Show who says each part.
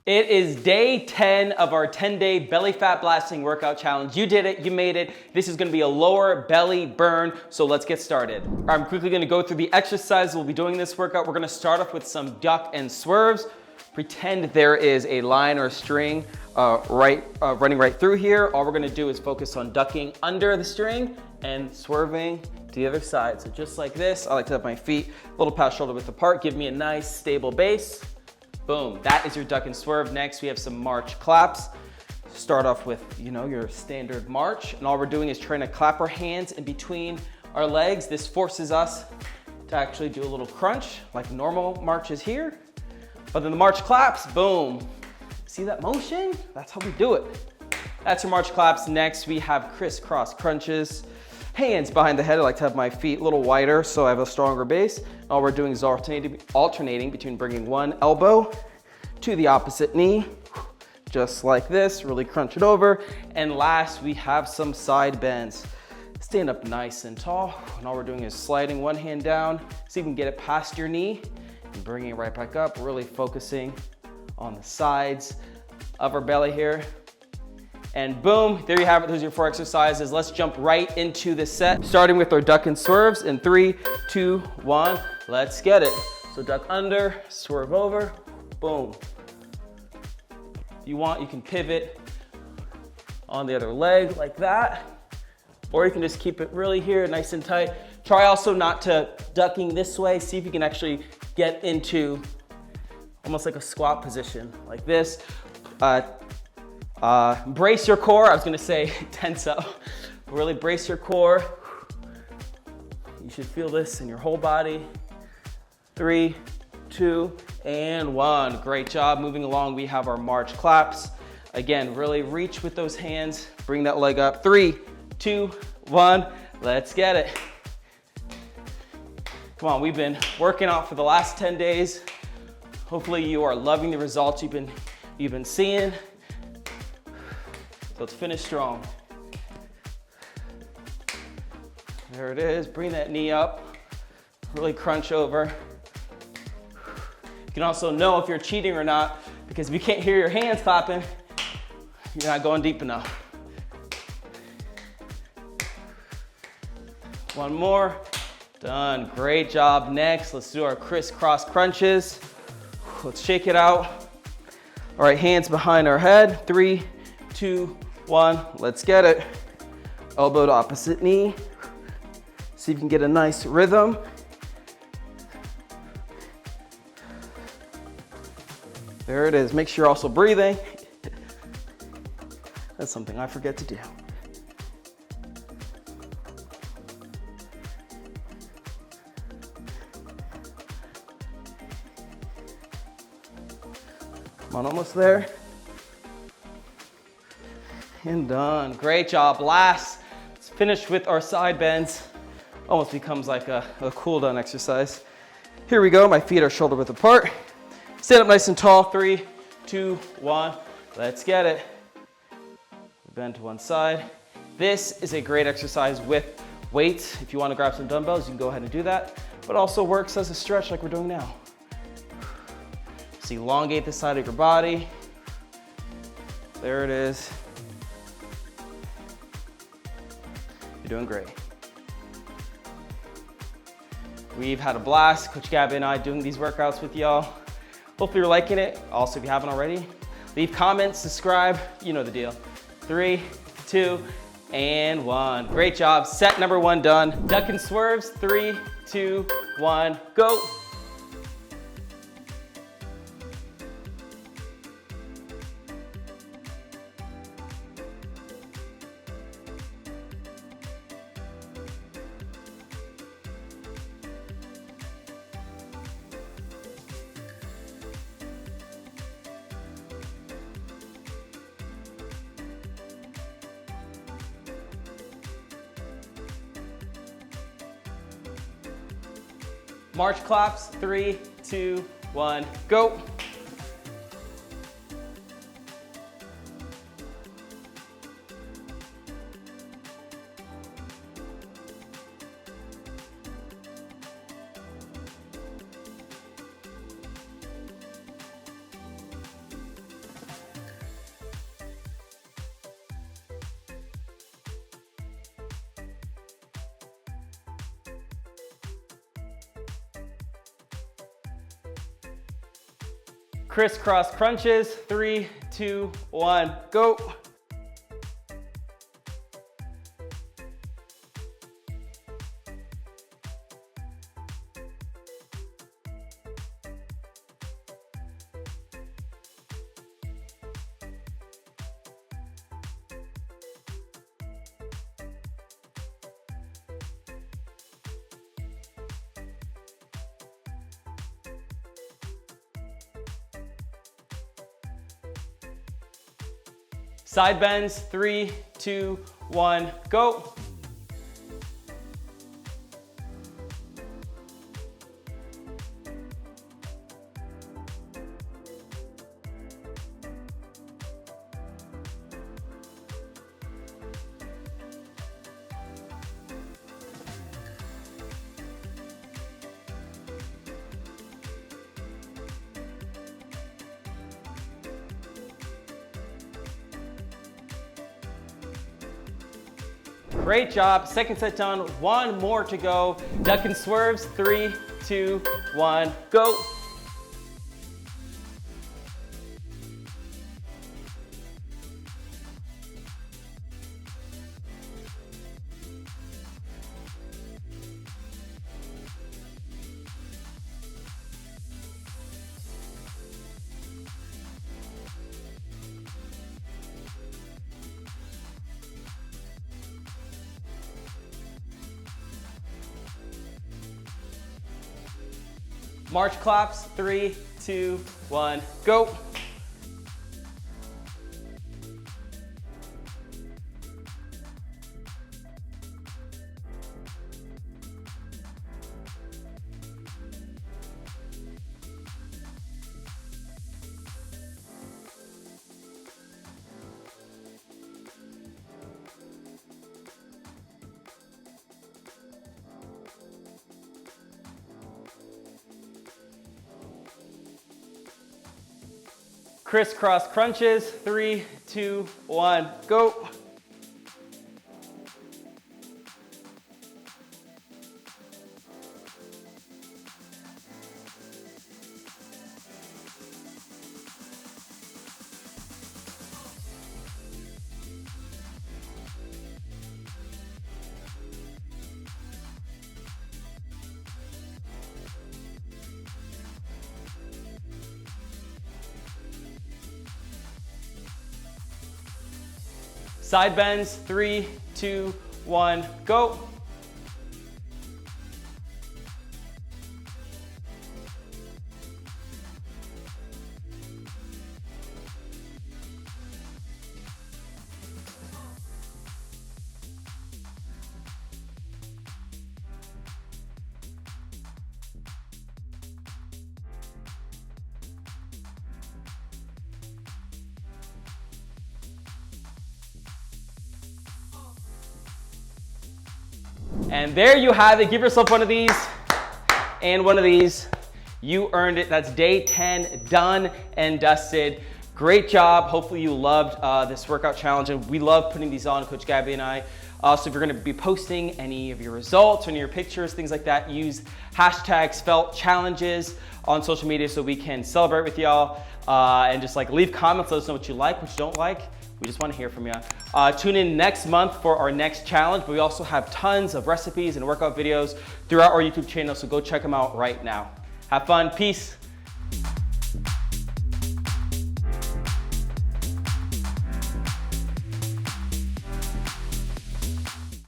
Speaker 1: It is day 10 of our 10-day belly fat blasting workout challenge. You did it, you made it. This is gonna be a lower belly burn, so let's get started. I'm quickly gonna go through the exercises we'll be doing in this workout. We're gonna start off with some duck and swerves. Pretend there is a line or a string running right through here. All we're gonna do is focus on ducking under the string and swerving to the other side. So just like this, I like to have my feet a little past shoulder width apart, give me a nice stable base. Boom, that is your duck and swerve. Next, we have some march claps. Start off with, your standard march. And all we're doing is trying to clap our hands in between our legs. This forces us to actually do a little crunch like normal marches here. But then the march claps, boom. See that motion? That's how we do it. That's your march claps. Next, we have crisscross crunches. Hands behind the head. I like to have my feet a little wider so I have a stronger base. All we're doing is alternating between bringing one elbow to the opposite knee, just like this, really crunch it over. And last, we have some side bends. Stand up nice and tall, and all we're doing is sliding one hand down so you can get it past your knee and bringing it right back up, really focusing on the sides of our belly here. And boom, there you have it. Those are your 4 exercises. Let's jump right into the set, starting with our duck and swerves in 3, 2, 1. Let's get it. So duck under, swerve over, boom. If you want, you can pivot on the other leg like that, or you can just keep it really here, nice and tight. Try also not to ducking this way. See if you can actually get into almost like a squat position like this. Brace your core. I was gonna say tense up. Really brace your core. You should feel this in your whole body. 3, 2, and 1. Great job. Moving along, we have our march claps. Again, really reach with those hands. Bring that leg up. 3, 2, 1. Let's get it. Come on, we've been working out for the last 10 days. Hopefully you are loving the results you've been seeing. So let's finish strong. There it is. Bring that knee up. Really crunch over. You can also know if you're cheating or not, because if you can't hear your hands clapping, you're not going deep enough. One more. Done. Great job. Next, let's do our crisscross crunches. Let's shake it out. All right, hands behind our head. 3, 2, 1. Let's get it. Elbow to opposite knee. See if you can get a nice rhythm. There it is. Make sure you're also breathing. That's something I forget to do. Come on, almost there. And done. Great job. Last, let's finish with our side bends. Almost becomes like a cool down exercise. Here we go. My feet are shoulder width apart. Stand up nice and tall. 3, 2, 1. Let's get it. Bend to one side. This is a great exercise with weights. If you want to grab some dumbbells, you can go ahead and do that. But also works as a stretch like we're doing now. Just elongate the side of your body. There it is. You're doing great. We've had a blast. Coach Gabby and I doing these workouts with y'all. Hopefully you're liking it. Also, if you haven't already, leave comments, subscribe. You know the deal. 3, 2, and 1. Great job. Set number 1 done. Duck and swerves. 3, 2, 1, go. March claps, 3, 2, 1, go. Crisscross crunches. 3, 2, 1, go. Side bends, 3, 2, 1, go. Great job. Second set done. One more to go. Duck and swerves. 3, 2, 1, go. March claps, 3, 2, 1, go. Crisscross crunches, 3, 2, 1, go. Side bends, 3, 2, 1, go. And there you have it. Give yourself one of these and one of these. You earned it. That's day 10 done and dusted. Great job. Hopefully you loved this workout challenge. And we love putting these on, Coach Gabby and I. So if you're going to be posting any of your results, any of your pictures, things like that, use hashtags #FeltChallenges on social media so we can celebrate with y'all. And just like leave comments, let us know what you like, what you don't like. We just want to hear from you. Tune in next month for our next challenge, but we also have tons of recipes and workout videos throughout our YouTube channel, so go check them out right now. Have fun. Peace.